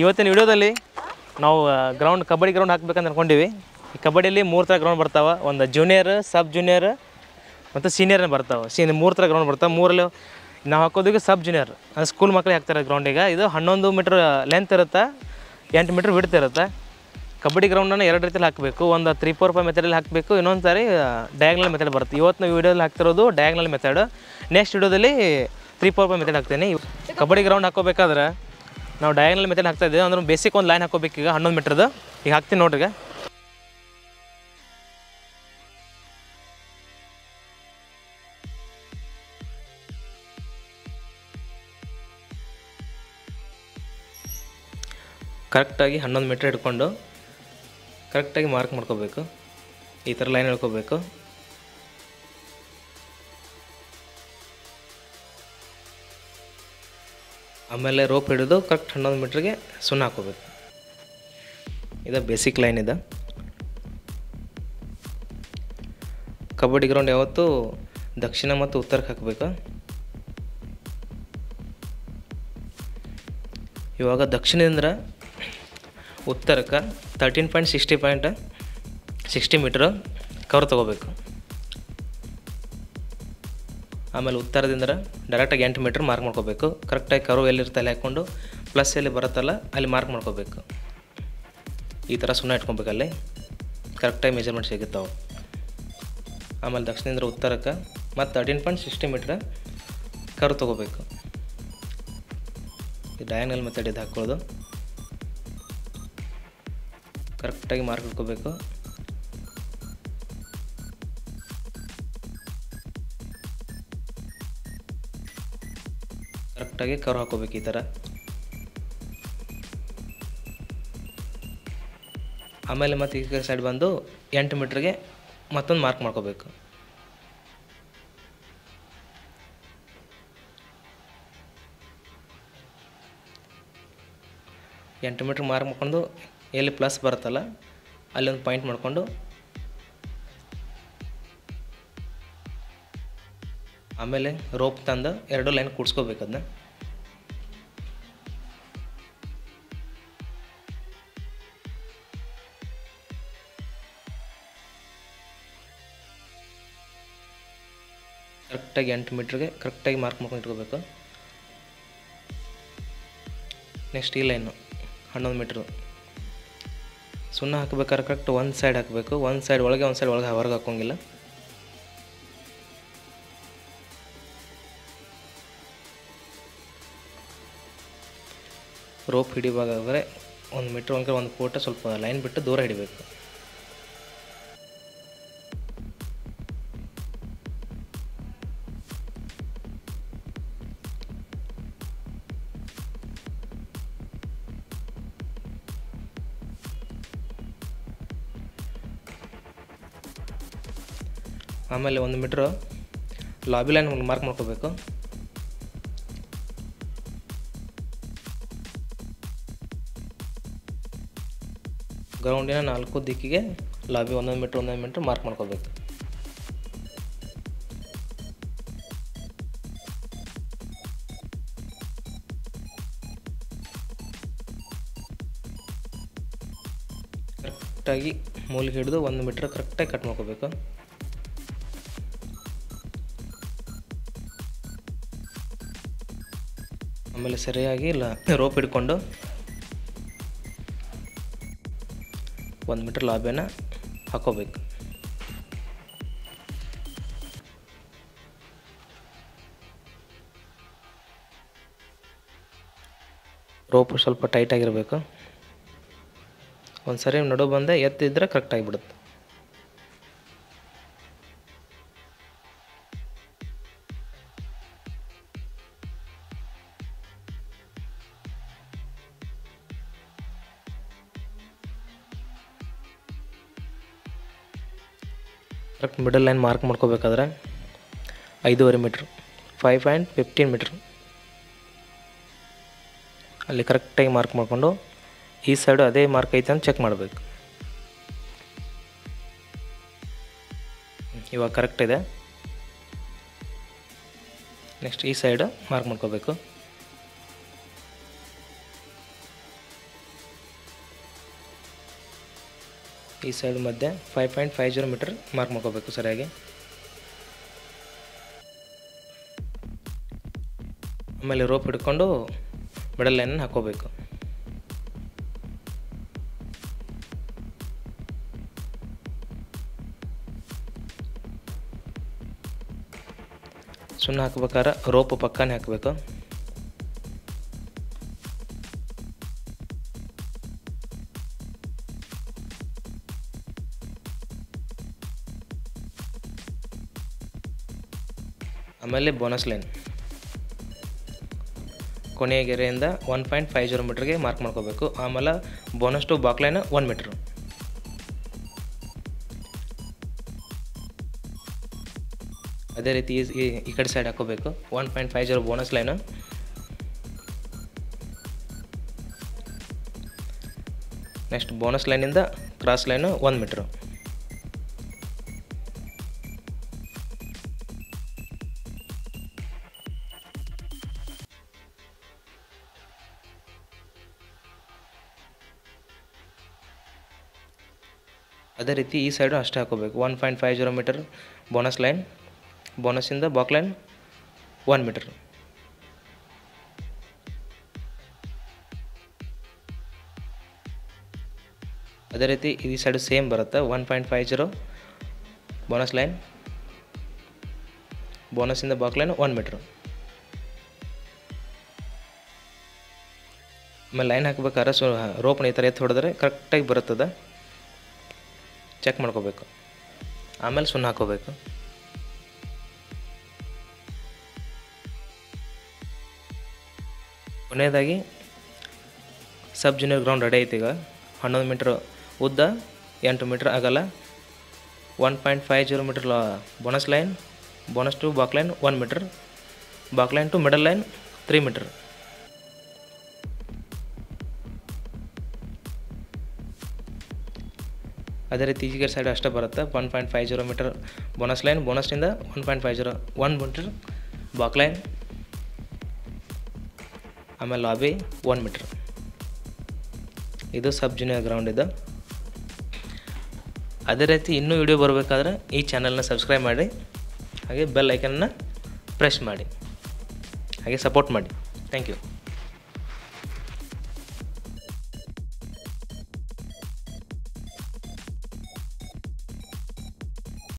ಇವತ್ತಿನ ವಿಡಿಯೋದಲ್ಲಿ ನಾವು ಕಬಡ್ಡಿ ಗ್ರೌಂಡ್ ಹಾಕ್ಬೇಕಂತ ಅನ್ಕೊಂಡಿವಿ. ಈ ಕಬಡ್ಡಿಯಲ್ಲಿ 3 ಥರ ಗ್ರೌಂಡ್ ಬರ್ತಾವೆ. ಒಂದು ಜೂನಿಯರ್, ಸಬ್ ಜೂನಿಯರ್ ಮತ್ತು ಸೀನಿಯರ್ನ ಬರ್ತಾವೆ. 3 ಥರ ಗ್ರೌಂಡ್ ಬರ್ತಾವೆ. 3ರಲ್ಲಿ ನಾವು ಹಾಕೋದಕ್ಕೆ ಸಬ್ ಜೂನಿಯರ್ ಅಂದರೆ ಸ್ಕೂಲ್ ಮಕ್ಕಳಿಗೆ ಹಾಕ್ತಾರೆ ಗ್ರೌಂಡಿಗೆ. ಇದು 11 ಮೀಟ್ರ್ ಲೆಂತ್ ಇರುತ್ತೆ, 8 ಮೀಟ್ರ್ ವಿಡ್ತ್ ಇರುತ್ತೆ. ಕಬಡ್ಡಿ ಗ್ರೌಂಡನ್ನು 2 ರೀತಿಯಲ್ಲಿ ಹಾಕಬೇಕು. ಒಂದು 3-4-5 ಮೆಥಡಲ್ಲಿ ಹಾಕಬೇಕು, ಇನ್ನೊಂದು ಸಾರಿ ಡಯಾಗ್ನಲ್ ಮೆಥಡ್ ಬರುತ್ತೆ. ಇವತ್ತು ನಾವು ವಿಡಿಯೋದಲ್ಲಿ ಹಾಕ್ತಿರೋದು ಡಯಾಗ್ನಲ್ ಮೆಥಡ್. ನೆಕ್ಸ್ಟ್ ವಿಡಿಯೋದಲ್ಲಿ 3-4-5 ಮೆಥಡ್ ಹಾಕ್ತೀನಿ. ಕಬಡ್ಡಿ ಗ್ರೌಂಡ್ ಹಾಕೋಬೇಕಾದ್ರೆ ನಾವು ಡಯಾಗ್ನಲ್ ಮೆಥಡ್ ಹಾಕ್ತಾ ಇದ್ದೀವಿ. ಅಂದ್ರೆ ಬೇಸಿಕ್ ಒಂದು ಲೈನ್ ಹಾಕೋಬೇಕು. ಈಗ 11 ಮೀಟ್ರದ್ದು ಈಗ ಹಾಕ್ತೀನಿ ನೋಡ್ರಿ. ಈಗ ಕರೆಕ್ಟಾಗಿ 11 ಮೀಟ್ರ್ ಹಿಡ್ಕೊಂಡು ಕರೆಕ್ಟಾಗಿ ಮಾರ್ಕ್ ಮಾಡ್ಕೋಬೇಕು. ಈ ಥರ ಲೈನ್ ಹಿಡ್ಕೋಬೇಕು. ಆಮೇಲೆ ರೋಪ್ ಹಿಡಿದು ಕರೆಕ್ಟ್ 11 ಮೀಟ್ರಿಗೆ ಸುಣ್ಣ ಹಾಕೋಬೇಕು. ಇದು ಬೇಸಿಕ್ ಲೈನ್ ಇದೆ. ಕಬಡ್ಡಿ ಗ್ರೌಂಡ್ ಯಾವತ್ತೂ ದಕ್ಷಿಣ ಮತ್ತು ಉತ್ತರಕ್ಕೆ ಹಾಕಬೇಕು. ಇವಾಗ ದಕ್ಷಿಣದಿಂದ ಉತ್ತರಕ್ಕೆ 13.60 ಮೀಟ್ರ್ ಕವರ್ ತೊಗೋಬೇಕು. ಆಮೇಲೆ ಉತ್ತರದಿಂದ ಡೈರೆಕ್ಟಾಗಿ 8 ಮೀಟ್ರ್ ಮಾರ್ಕ್ ಮಾಡ್ಕೋಬೇಕು. ಕರೆಕ್ಟಾಗಿ ಕರು ಎಲ್ಲಿರುತ್ತೆ ಅಲ್ಲಿ ಹಾಕ್ಕೊಂಡು ಪ್ಲಸ್ ಎಲ್ಲಿ ಬರುತ್ತಲ್ಲ ಅಲ್ಲಿ ಮಾರ್ಕ್ ಮಾಡ್ಕೋಬೇಕು. ಈ ಥರ ಸುಣ್ಣ ಇಟ್ಕೊಬೇಕಲ್ಲಿ ಕರೆಕ್ಟಾಗಿ ಮೆಜರ್ಮೆಂಟ್ ಸಿಗುತ್ತಾವೆ. ಆಮೇಲೆ ದಕ್ಷಿಣದಿಂದ ಉತ್ತರಕ್ಕೆ ಮತ್ತು 13.60 ಮೀಟ್ರ್ ಕರು ತೊಗೋಬೇಕು. ಈ ಡಯಾಗ್ನಲ್ ಮೆಥಡ್ ಇದು ಹಾಕ್ಕೊಳ್ಳೋದು. ಕರೆಕ್ಟಾಗಿ ಮಾರ್ಕ್ ಇಟ್ಕೋಬೇಕು. ಕರೆಕ್ಟಾಗಿ ಕರು ಹಾಕೋಬೇಕು. ಈ ಥರ ಆಮೇಲೆ ಮತ್ತು ಈ ಸೈಡ್ ಬಂದು 8 ಮೀಟ್ರಿಗೆ ಮತ್ತೊಂದು ಮಾರ್ಕ್ ಮಾಡ್ಕೋಬೇಕು. ಎಂಟು ಮೀಟ್ರ್ ಮಾರ್ಕ್ ಮಾಡ್ಕೊಂಡು ಎಲ್ಲಿ ಪ್ಲಸ್ ಬರುತ್ತಲ್ಲ ಅಲ್ಲೊಂದು ಪಾಯಿಂಟ್ ಮಾಡಿಕೊಂಡು ಆಮೇಲೆ ರೋಪ್ ತಂದು 2 ಲೈನ್ ಕೂಡಿಸ್ಕೋಬೇಕು. ಅದನ್ನ ಕರೆಕ್ಟಾಗಿ 8 ಮೀಟ್ರಿಗೆ ಕರೆಕ್ಟಾಗಿ ಮಾರ್ಕ್ ಮಾಡ್ಕೊಂಡು ಇಟ್ಕೋಬೇಕು. ನೆಕ್ಸ್ಟ್ ಈ ಲೈನು 11 ಮೀಟ್ರು ಸುಣ್ಣ ಹಾಕಬೇಕಾದ್ರೆ ಕರೆಕ್ಟ್ ಒಂದು ಸೈಡ್ ಹಾಕಬೇಕು. ಒಂದು ಸೈಡ್ ಒಳಗೆ ಹೊರಗೆ ಹಾಕೋಂಗಿಲ್ಲ. ರೋಪ್ ಹಿಡಿಬೇಕಾದ್ರೆ 1 ಮೀಟ್ರ್ ಒಂದು ಫೋಟೋ ಸ್ವಲ್ಪ ಲೈನ್ ಬಿಟ್ಟು ದೂರ ಹಿಡಿಬೇಕು. ಆಮೇಲೆ 1 ಮೀಟ್ರ್ ಲಾಬಿ ಲೈನ್ ಮಾರ್ಕ್ ಮಾಡ್ಕೋಬೇಕು. ಗ್ರೌಂಡಿನ 4 ದಿಕ್ಕಿಗೆ ಲಾಬಿ 1 ಮೀಟ್ರ್ ಮಾರ್ಕ್ ಮಾಡ್ಕೋಬೇಕು. ಕರೆಕ್ಟಾಗಿ ಮೂಲಿಗೆ ಹಿಡಿದು 1 ಮೀಟ್ರ್ ಕರೆಕ್ಟಾಗಿ ಕಟ್ ಮಾಡ್ಕೋಬೇಕು. ಆಮೇಲೆ ಸರಿಯಾಗಿ ರೋಪ್ ಹಿಡ್ಕೊಂಡು 1 ಮೀಟ್ರ್ ಲಾಬಿನ ಹಾಕೋಬೇಕು. ರೋಪ್ ಸ್ವಲ್ಪ ಟೈಟಾಗಿರಬೇಕು. ಒಂದು ಸರಿ ನಡು ಬಂದೆ ಎತ್ತಿದ್ರೆ ಕರೆಕ್ಟಾಗಿಬಿಡುತ್ತೆ. ಕರೆಕ್ಟ್ ಮಿಡಲ್ ಲೈನ್ ಮಾರ್ಕ್ ಮಾಡ್ಕೋಬೇಕಾದ್ರೆ 5.5 ಮೀಟ್ರ್ 5.15 ಮೀಟ್ರ್ ಅಲ್ಲಿ ಕರೆಕ್ಟಾಗಿ ಮಾರ್ಕ್ ಮಾಡಿಕೊಂಡು ಈ ಸೈಡು ಅದೇ ಮಾರ್ಕ್ ಐತೆ ಅಂತ ಚೆಕ್ ಮಾಡಬೇಕು. ಇವಾಗ ಕರೆಕ್ಟ್ ಇದೆ. ನೆಕ್ಸ್ಟ್ ಈ ಸೈಡ್ ಮಾರ್ಕ್ ಮಾಡ್ಕೋಬೇಕು. ಈ ಸೈಡ್ ಮಧ್ಯೆ 5.50 ಮೀಟರ್ ಮಾರ್ಕ್ ಮಾಡ್ಕೋಬೇಕು ಸರಿಯಾಗಿ. ಆಮೇಲೆ ರೋಪ್ ಹಿಡ್ಕೊಂಡು ಮಿಡಲ್ ಲೈನನ್ನು ಹಾಕೋಬೇಕು. ಸುಣ್ಣ ಹಾಕ್ಬೇಕಾದ್ರೆ ರೋಪ್ ಪಕ್ಕನೇ ಹಾಕಬೇಕು. ಆಮೇಲೆ ಬೋನಸ್ ಲೈನ್ ಕೊನೆಯ ಗೆರೆಯಿಂದ 1.50 ಮೀಟರ್ಗೆ ಮಾರ್ಕ್ ಮಾಡ್ಕೋಬೇಕು. ಆಮೇಲೆ bonus to back line 1 metre. ಅದೇ ರೀತಿ ಈ ಕಡೆ ಸೈಡ್ ಹಾಕೋಬೇಕು 1.50 ಬೋನಸ್ ಲೈನು. ನೆಕ್ಸ್ಟ್ ಬೋನಸ್ ಲೈನಿಂದ ಕ್ರಾಸ್ ಲೈನು 1 ಮೀಟ್ರ್. ಅದೇ ರೀತಿ ಈ ಸೈಡು ಅಷ್ಟೇ ಹಾಕೋಬೇಕು 1.50 ಮೀಟರ್ ಬೋನಸ್ ಲೈನ್. ಬೋನಸ್ಸಿಂದ ಬಾಕ್ ಲೈನ್ 1 ಮೀಟರ್. ಅದೇ ರೀತಿ ಈ ಸೈಡು ಸೇಮ್ ಬರುತ್ತೆ 1.50 ಬೋನಸ್ ಲೈನ್. ಬೋನಸ್ಸಿಂದ ಬಾಕ್ ಲೈನ್ 1 ಮೀಟ್ರ್. ಆಮೇಲೆ ಲೈನ್ ಹಾಕ್ಬೇಕಾದ್ರೆ ರೋಪ್ನ ಈ ಥರ ಎತ್ತಿ ಹೊಡೆದ್ರೆ ಕರೆಕ್ಟಾಗಿ ಬರುತ್ತದೆ. ಚೆಕ್ ಮಾಡ್ಕೋಬೇಕು. ಆಮೇಲೆ ಸುಣ್ಣ ಹಾಕೋಬೇಕು. ಕೊನೆಯದಾಗಿ ಸಬ್ ಜೂನಿಯರ್ ಗ್ರೌಂಡ್ ರೆಡಿ ಐತಿ. ಈಗ 11 ಮೀಟ್ರ್ ಉದ್ದ, 8 ಮೀಟ್ರ್ ಅಗಲ, 1.50 metre bonus line, bonus to back line 1 metre, back line to middle line 3 metre. ಅದೇ ರೀತಿ ಈಚೆ ಸೈಡ್ ಅಷ್ಟೇ ಬರುತ್ತೆ 1.50 ಮೀಟರ್ ಬೋನಸ್ ಲೈನ್. ಬೋನಸ್ನಿಂದ 1.50 1 ಮೀಟ್ರ್ ಬಾಕ್ ಲೈನ್. ಆಮೇಲೆ ಲಾಬಿ 1 ಮೀಟ್ರ್. ಇದು ಸಬ್ ಜೂನಿಯರ್ ಗ್ರೌಂಡ್ ಇದು. ಅದೇ ರೀತಿ ಇನ್ನೂ ವಿಡಿಯೋ ಬರಬೇಕಾದ್ರೆ ಈ ಚಾನಲ್ನ ಸಬ್ಸ್ಕ್ರೈಬ್ ಮಾಡಿ, ಹಾಗೆ ಬೆಲ್ ಐಕನ್ನ ಪ್ರೆಸ್ ಮಾಡಿ, ಹಾಗೆ ಸಪೋರ್ಟ್ ಮಾಡಿ. Thank you.